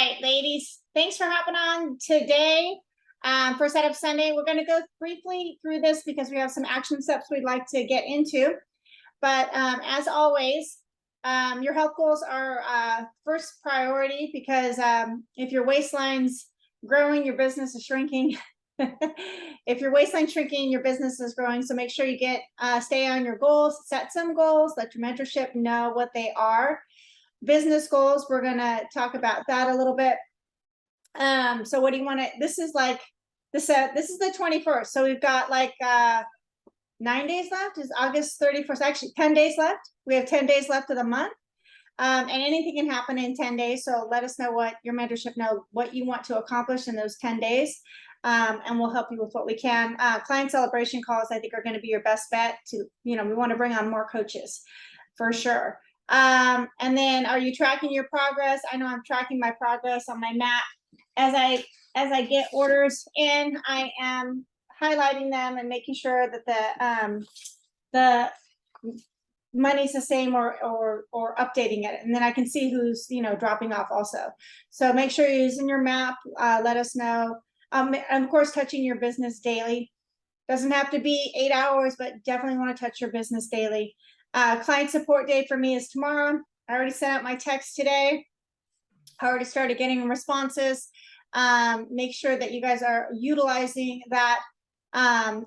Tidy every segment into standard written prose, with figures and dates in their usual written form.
right, ladies, thanks for hopping on today for Setup Sunday. We're going to go briefly through this because we have some action steps we'd like to get into. But as always, your health goals are first priority because if your waistline's growing, your business is shrinking. If your waistline's shrinking, your business is growing. So make sure you stay on your goals, set some goals, let your mentorship know what they are. Business goals, we're going to talk about that a little bit. So what do you want to, this is like this is the 21st, so we've got like 9 days left. Is August 31st, actually 10 days left. We have 10 days left of the month, and anything can happen in 10 days. So let us know what your mentorship know what you want to accomplish in those 10 days, and we'll help you with what we can. Client celebration calls, I think, are going to be your best bet. To, we want to bring on more coaches for sure. And then, are you tracking your progress? I know I'm tracking my progress on my map. As I get orders in, I am highlighting them and making sure that the money's the same or updating it, and then I can see who's dropping off also. So make sure you're using your map. Let us know. And of course, touching your business daily. Doesn't have to be 8 hours, but definitely want to touch your business daily. Client support day for me is tomorrow. I already sent out my text today. I already started getting responses. Make sure that you guys are utilizing that. And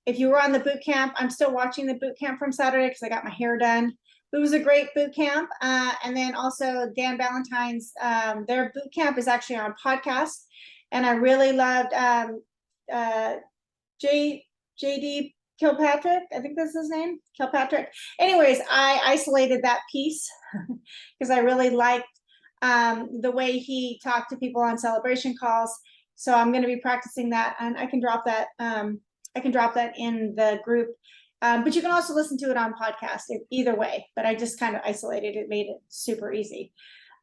if you were on the boot camp, I'm still watching the boot camp from Saturday because I got my hair done. It was a great boot camp. And then also Dan Valentine's, their boot camp is actually on podcast. And I really loved JD Kilpatrick, I think that's his name, Kilpatrick. Anyways, I isolated that piece because I really liked the way he talked to people on celebration calls. So I'm going to be practicing that, and I can drop that. I can drop that in the group, but you can also listen to it on podcast either way. But I just kind of isolated it, made it super easy.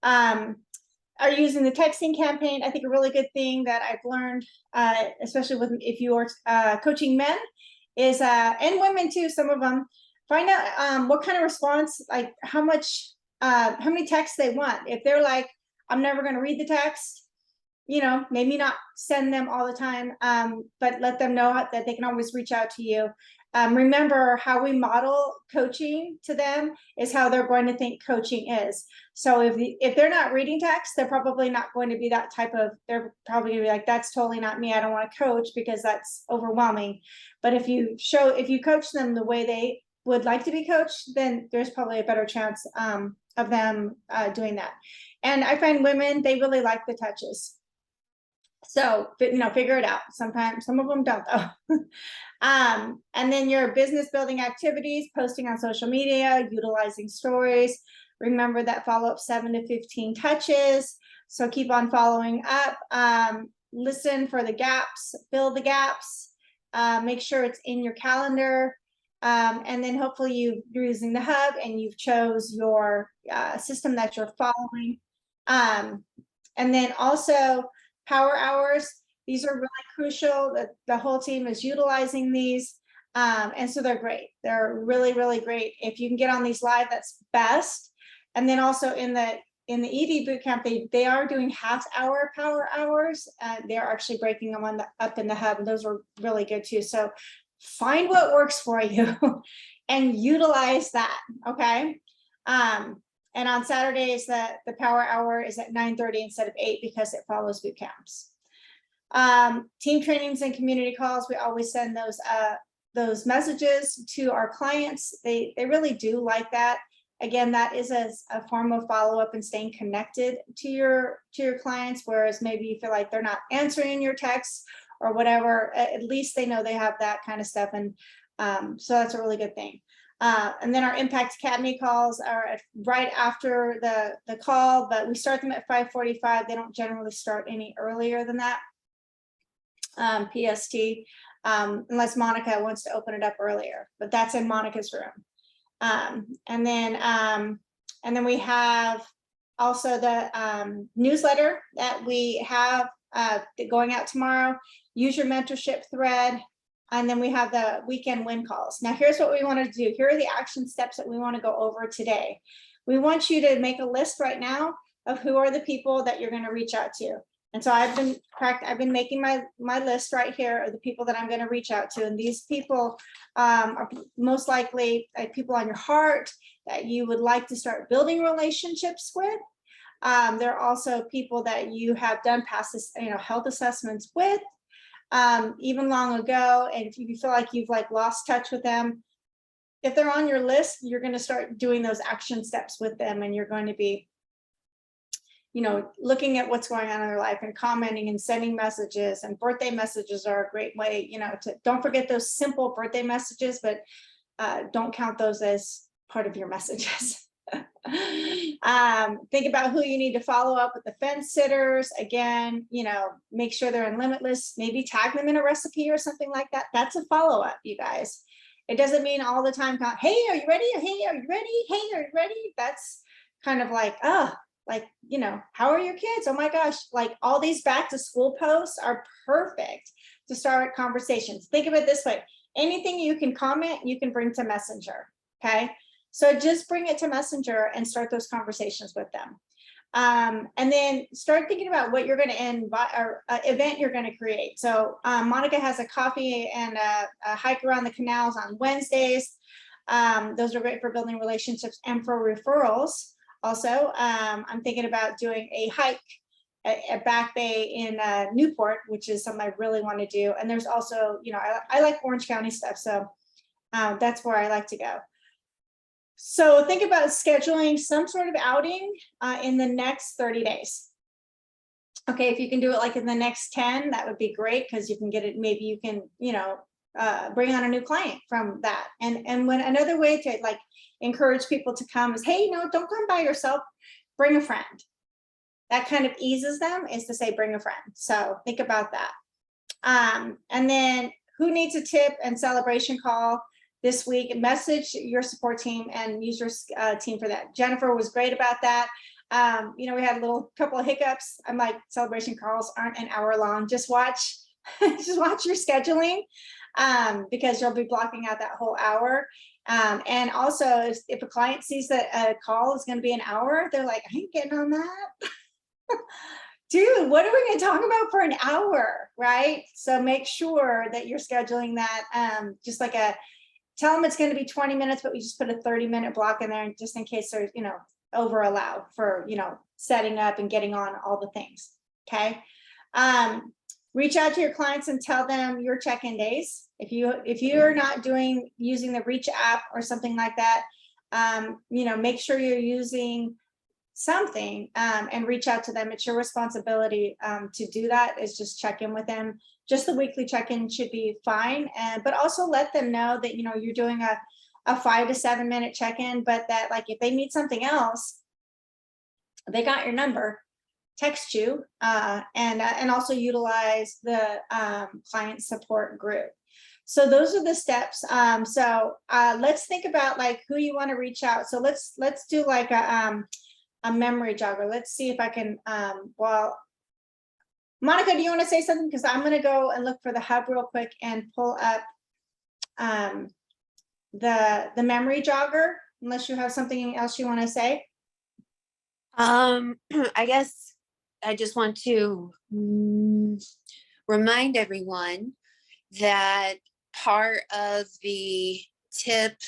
Are using the texting campaign? I think a really good thing that I've learned, especially if you are coaching men, is and women too. Some of them, find out what kind of response, like how many texts they want. If they're like, I'm never going to read the text, maybe not send them all the time, but let them know that they can always reach out to you. Remember, how we model coaching to them is how they're going to think coaching is. So if they're not reading text, they're probably not going to be that type of, they're probably gonna be like, that's totally not me. I don't want to coach because that's overwhelming. But if you coach them the way they would like to be coached, then there's probably a better chance of them doing that. And I find women, they really like the touches. So, figure it out. Sometimes, some of them don't though. And then your business building activities, posting on social media, utilizing stories. Remember that follow-up 7 to 15 touches. So keep on following up. Listen for the gaps, fill the gaps. Make sure it's in your calendar. And then hopefully you're using the hub and you've chose your system that you're following. And then also power hours. These are really crucial. That the whole team is utilizing these. And so they're great. They're really, really great. If you can get on these live, that's best. And then also in the ED bootcamp, they are doing half-hour power hours. They're actually breaking them up in the hub, and those are really good too. So find what works for you and utilize that. Okay. And on Saturdays, the power hour is at 9:30 instead of 8 because it follows boot camps. Team trainings and community calls, we always send those messages to our clients. They really do like that. Again, that is a form of follow-up and staying connected to your clients, whereas maybe you feel like they're not answering your texts or whatever. At least they know they have that kind of stuff, and so that's a really good thing. And then our Impact Academy calls are right after the call, but we start them at 5:45. They don't generally start any earlier than that, PST, unless Monica wants to open it up earlier, but that's in Monica's room. And then we have also the newsletter that we have going out tomorrow. Use your mentorship thread. And then we have the weekend win calls. Now, here's what we want to do. Here are the action steps that we want to go over today. We want you to make a list right now of who are the people that you're going to reach out to. And so I've been making my list right here of the people that I'm going to reach out to. And these people are most likely people on your heart that you would like to start building relationships with. There are also people that you have done past this, health assessments with, even long ago. And if you feel like you've lost touch with them, if they're on your list, you're going to start doing those action steps with them, and you're going to be, looking at what's going on in their life and commenting and sending messages. And birthday messages are a great way, to don't forget those simple birthday messages, but don't count those as part of your messages. Think about who you need to follow up with. The fence sitters, again, make sure they're on Limitless, maybe tag them in a recipe or something like that. That's a follow-up, you guys. It doesn't mean all the time, hey, are you ready? Hey, are you ready? Hey, are you ready? That's kind of like, how are your kids? Oh my gosh, all these back to school posts are perfect to start conversations. Think of it this way. Anything you can comment, you can bring to Messenger, okay? So just bring it to Messenger and start those conversations with them. And then start thinking about what you're going to invite or event you're going to create. So Monica has a coffee and a hike around the canals on Wednesdays. Those are great for building relationships and for referrals. Also, I'm thinking about doing a hike at Back Bay in Newport, which is something I really want to do. And there's also, I like Orange County stuff. So that's where I like to go. So think about scheduling some sort of outing in the next 30 days. Okay, if you can do it in the next 10, that would be great, because you can get it, maybe you can, bring on a new client from that. And when another way to encourage people to come is, hey, don't come by yourself, bring a friend. That kind of eases them, is to say, bring a friend. So think about that. And then who needs a tip and celebration call this week? Message your support team and use your team for that. Jennifer was great about that. We had a couple of hiccups. I'm like, celebration calls aren't an hour long. Just watch your scheduling, because you'll be blocking out that whole hour. And also, if a client sees that a call is going to be an hour, they're like, I ain't getting on that. Dude, what are we going to talk about for an hour, right? So make sure that you're scheduling that, just tell them it's going to be 20 minutes, but we just put a 30-minute block in there, just in case there's, over allow for, setting up and getting on all the things. Okay. Reach out to your clients and tell them your check-in days. If you're not using the Reach app or something like that, make sure you're using something and reach out to them. It's your responsibility to do that, is just check in with them. Just the weekly check-in should be fine. But also let them know that, you're doing a 5 to 7 minute check-in, but that if they need something else, they got your number, text you, and also utilize the client support group. So those are the steps. So let's think about who you want to reach out. So let's do a memory jogger. Let's see if I can, Monica, do you want to say something? Because I'm going to go and look for the hub real quick and pull up the memory jogger, unless you have something else you want to say. I guess I just want to remind everyone that part of the tip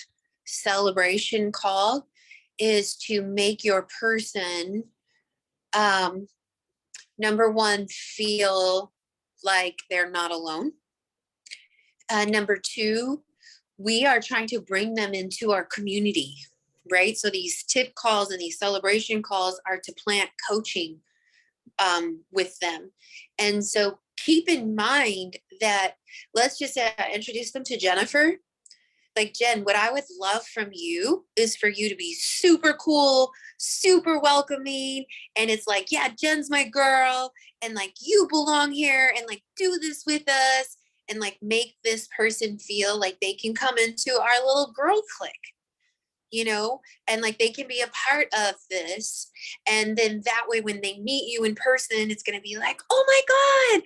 celebration call is to make your person, number one, feel like they're not alone. Number two, we are trying to bring them into our community, right? So these tip calls and these celebration calls are to plant coaching with them. And so keep in mind that, let's just introduce them to Jennifer. Jen, what I would love from you is for you to be super cool, super welcoming. And it's yeah, Jen's my girl. And you belong here, and do this with us, and make this person feel like they can come into our little girl clique, and they can be a part of this. And then that way, when they meet you in person, it's going to be oh my God,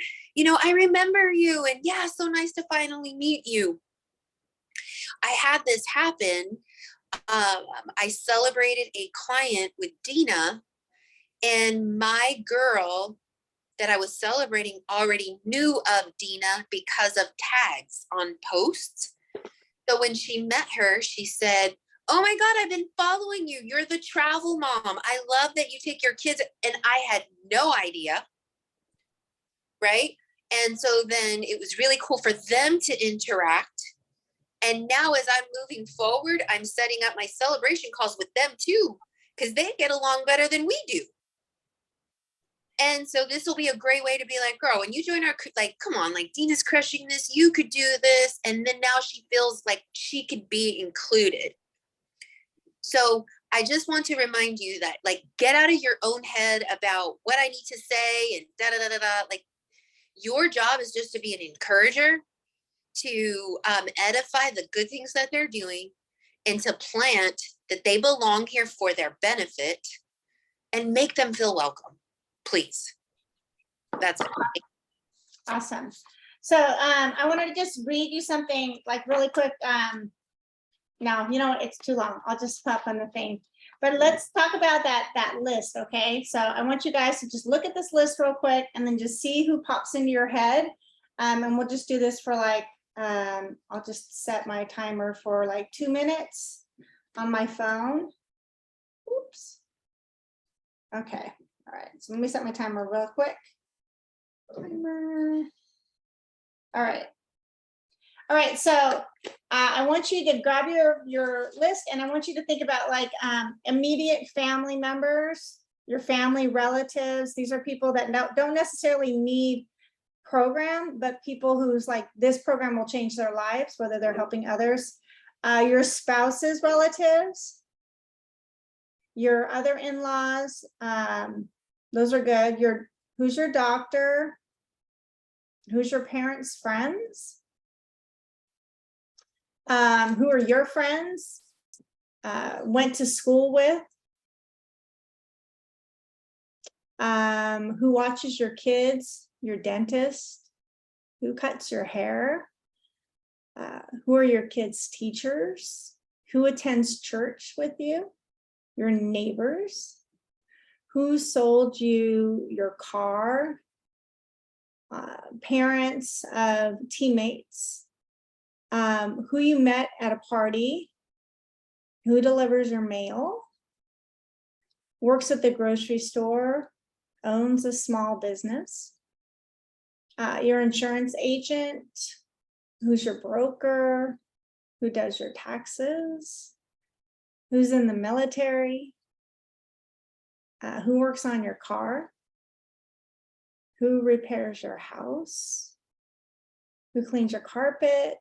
I remember you. And yeah, so nice to finally meet you. I had this happen. I celebrated a client with Dina, And my girl that I was celebrating already knew of Dina because of tags on posts. So when she met her, she said, "Oh my God, I've been following you. You're the travel mom. I love that you take your kids." And I had no idea. Right. And so then it was really cool for them to interact. And now as I'm moving forward, I'm setting up my celebration calls with them too, because they get along better than we do. And so this will be a great way to be like, girl, when you join our, like, come on, like Dina's crushing this, you could do this. And then now she feels like she could be included. So I just want to remind you that, like, get out of your own head about what I need to say and da da da da da. Like, your job is just to be an encourager, to edify the good things that they're doing, and to plant that they belong here for their benefit, and make them feel welcome. Please. That's it. Awesome. So I wanted to just read you something like really quick. Now, you know what, it's too long. I'll just pop on the thing. But let's talk about that list, okay? So I want you guys to just look at this list real quick and then just see who pops into your head. And we'll just do this for like, I'll just set my timer for like 2 minutes on my phone. Oops. Okay. All right, so let me set my timer real quick. Timer. All right, so I want you to grab your list, and I want you to think about like immediate family members, your family relatives. These are people that don't necessarily need program, but people who's like, this program will change their lives, whether they're helping others. Your spouse's relatives, your other in-laws, those are good. Who's your doctor? Who's your parents' friends? Who are your friends? Went to school with? Who watches your kids? Your dentist? Who cuts your hair? Who are your kids' teachers? Who attends church with you? Your neighbors? Who sold you your car? Parents of teammates? Who you met at a party? Who delivers your mail? Works at the grocery store? Owns a small business? Your insurance agent? Who's your broker? Who does your taxes? Who's in the military? Who works on your car? Who repairs your house? Who cleans your carpet?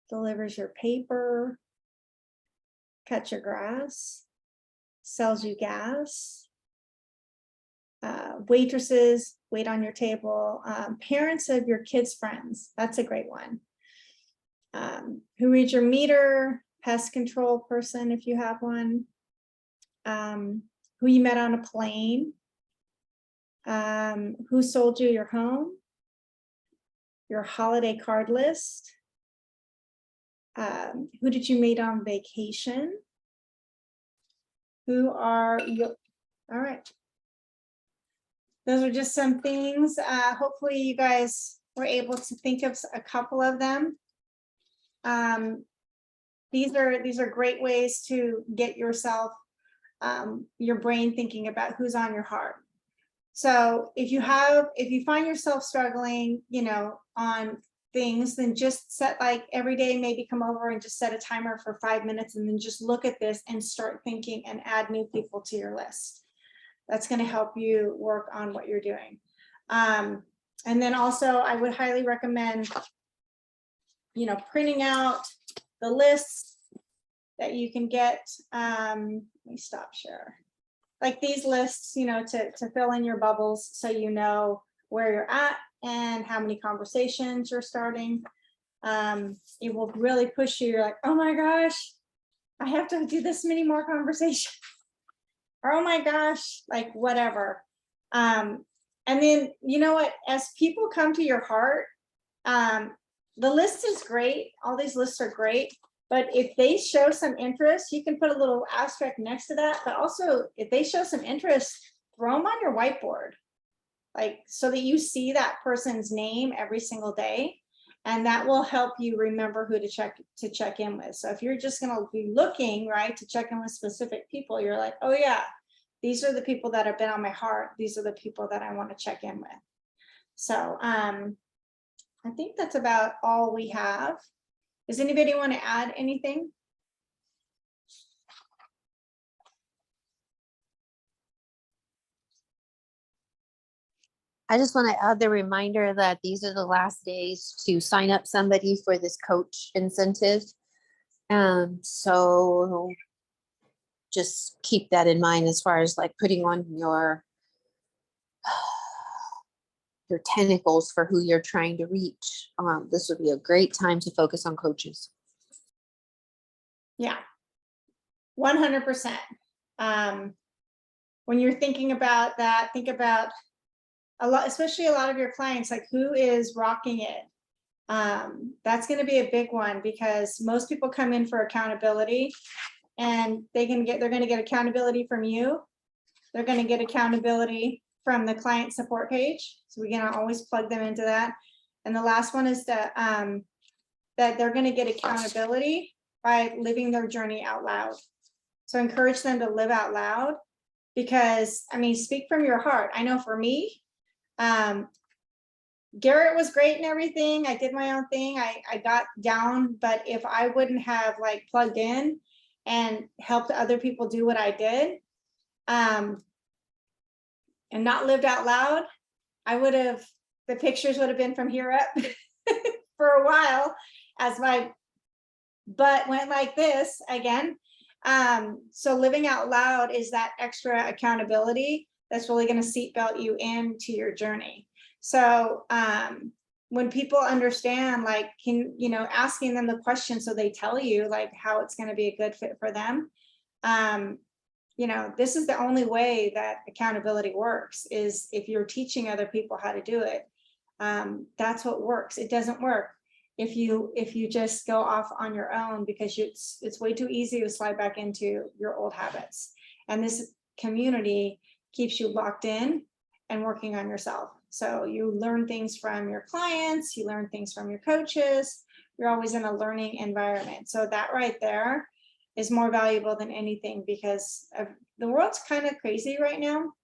Delivers your paper? Cuts your grass? Sells you gas? Waitresses wait on your table. Parents of your kids' friends. That's a great one. Who reads your meter? Pest control person, if you have one. Who you met on a plane. Who sold you your home? Your holiday card list. Who did you meet on vacation? Who are you? All right. Those are just some things. Hopefully you guys were able to think of a couple of them. These are great ways to get yourself, your brain thinking about who's on your heart. So if you find yourself struggling, on things, then just set, like, every day, maybe come over and just set a timer for 5 minutes, and then just look at this and start thinking and add new people to your list. That's going to help you work on what you're doing. And then also I would highly recommend, printing out the lists that you can get. Let me stop share. Like these lists, to fill in your bubbles, so you know where you're at and how many conversations you're starting. It will really push you. You're like, oh my gosh, I have to do this many more conversations. Or, oh my gosh, like whatever. And then, you know what, as people come to your heart, the list is great. All these lists are great. But if they show some interest, you can put a little asterisk next to that. But also, if they show some interest, throw them on your whiteboard, like, so that you see that person's name every single day. And that will help you remember who to check in with. So if you're just going to be looking, right, to check in with specific people, you're like, oh yeah, these are the people that have been on my heart. These are the people that I want to check in with. So I think that's about all we have. Does anybody want to add anything? I just want to add the reminder that these are the last days to sign up somebody for this coach incentive. So just keep that in mind as far as like putting on your tentacles for who you're trying to reach. This would be a great time to focus on coaches. Yeah, 100%. When you're thinking about that, think about a lot, especially a lot of your clients, like who is rocking it. That's going to be a big one, because most people come in for accountability, and they're going to get accountability from you. They're going to get accountability from the client support page. So we're going to always plug them into that. And the last one is that they're going to get accountability by living their journey out loud. So encourage them to live out loud, because I mean, speak from your heart. I know for me, Garrett was great and everything. I did my own thing. I got down, but if I wouldn't have like plugged in and helped other people do what I did, and not lived out loud, the pictures would have been from here up for a while, as my butt went like this again. So living out loud is that extra accountability that's really going to seatbelt you into your journey. So when people understand, like, asking them the question so they tell you like how it's going to be a good fit for them. This is the only way that accountability works, is if you're teaching other people how to do it. That's what works. It doesn't work if you just go off on your own, because it's way too easy to slide back into your old habits. And this community keeps you locked in and working on yourself. So you learn things from your clients, you learn things from your coaches. You're always in a learning environment. So that right there is more valuable than anything, because the world's kind of crazy right now.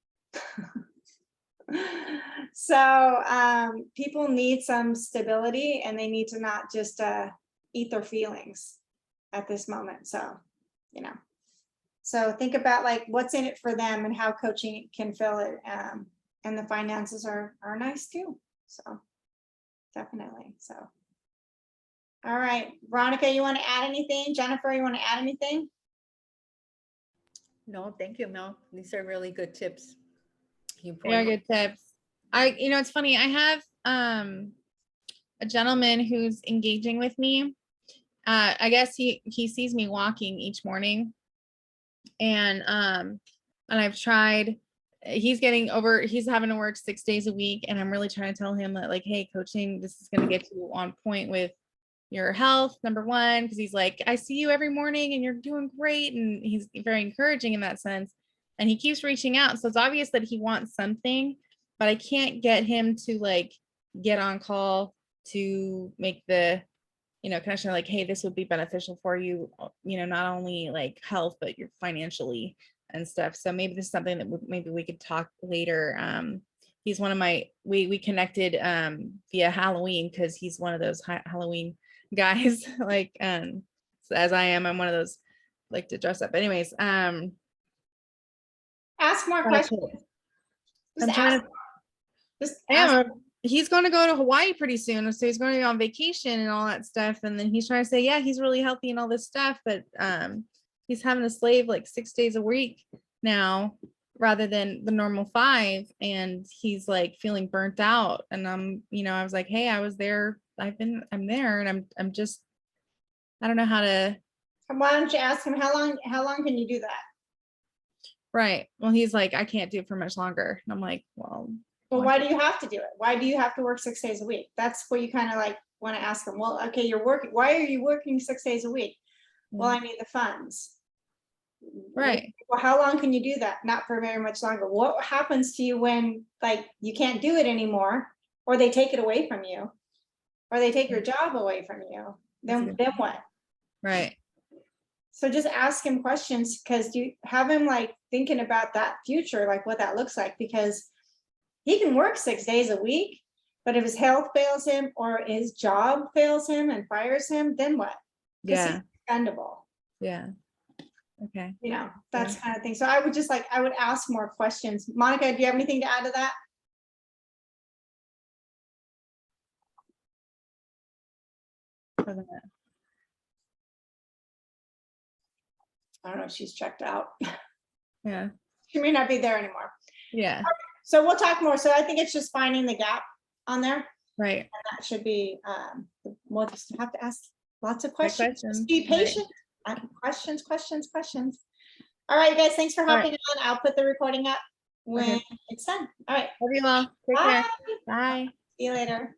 So people need some stability, and they need to not just eat their feelings at this moment. So think about like what's in it for them and how coaching can fill it. And the finances are nice too. So definitely. So all right, Veronica, you want to add anything? Jennifer, you want to add anything? No, thank you, Mel. These are really good tips. They are good tips. It's funny. I have a gentleman who's engaging with me. I guess he sees me walking each morning, and I've tried. He's having to work 6 days a week, and I'm really trying to tell him that, like, hey, coaching, this is going to get you on point with your health, number one, because he's like, I see you every morning and you're doing great, and he's very encouraging in that sense, and he keeps reaching out. So it's obvious that he wants something, but I can't get him to like get on call to make the connection, like, hey, this would be beneficial for you, not only like health, but you're financially and stuff. So maybe this is something that maybe we could talk later. He's one of we connected via Halloween, because he's one of those Halloween guys. Like, so as I'm one of those, like to dress up. Anyways, ask more questions. I'm trying to. He's going to go to Hawaii pretty soon, so he's going to be on vacation and all that stuff. And then he's trying to say, yeah, he's really healthy and all this stuff, but he's having to slave like 6 days a week now, rather than the normal 5, and he's like feeling burnt out. And I was like, hey, I was there. I'm there, and I'm just, I don't know how to. Why don't you ask him how long can you do that? Right. Well, he's like, I can't do it for much longer. And I'm like, well, why do you have to do it? Why do you have to work 6 days a week? That's what you kind of like want to ask him. Well, okay, you're working. Why are you working 6 days a week? Well, I need the funds. Right. Well, how long can you do that? Not for very much longer. What happens to you when like you can't do it anymore, or they take it away from you, or they take your job away from you? That's a Then good what? Right. So just ask him questions, because you have him like thinking about that future, like what that looks like, because he can work 6 days a week, but if his health fails him or his job fails him and fires him, then what? 'Cause he's Yeah. expendable. Yeah. Okay. You know, that's kind of thing. So I would just like, I would ask more questions. Monica, do you have anything to add to that? For that. I don't know if she's checked out. Yeah. She may not be there anymore. Yeah. So we'll talk more. So I think it's just finding the gap on there. Right. That should be, we'll just have to ask lots of Right questions. questions, Just be right. patient. Questions. All right, guys, thanks for All right. hopping on. I'll put the recording up when Okay. it's done. All right, Love you all. Take care. bye. Bye. See you later.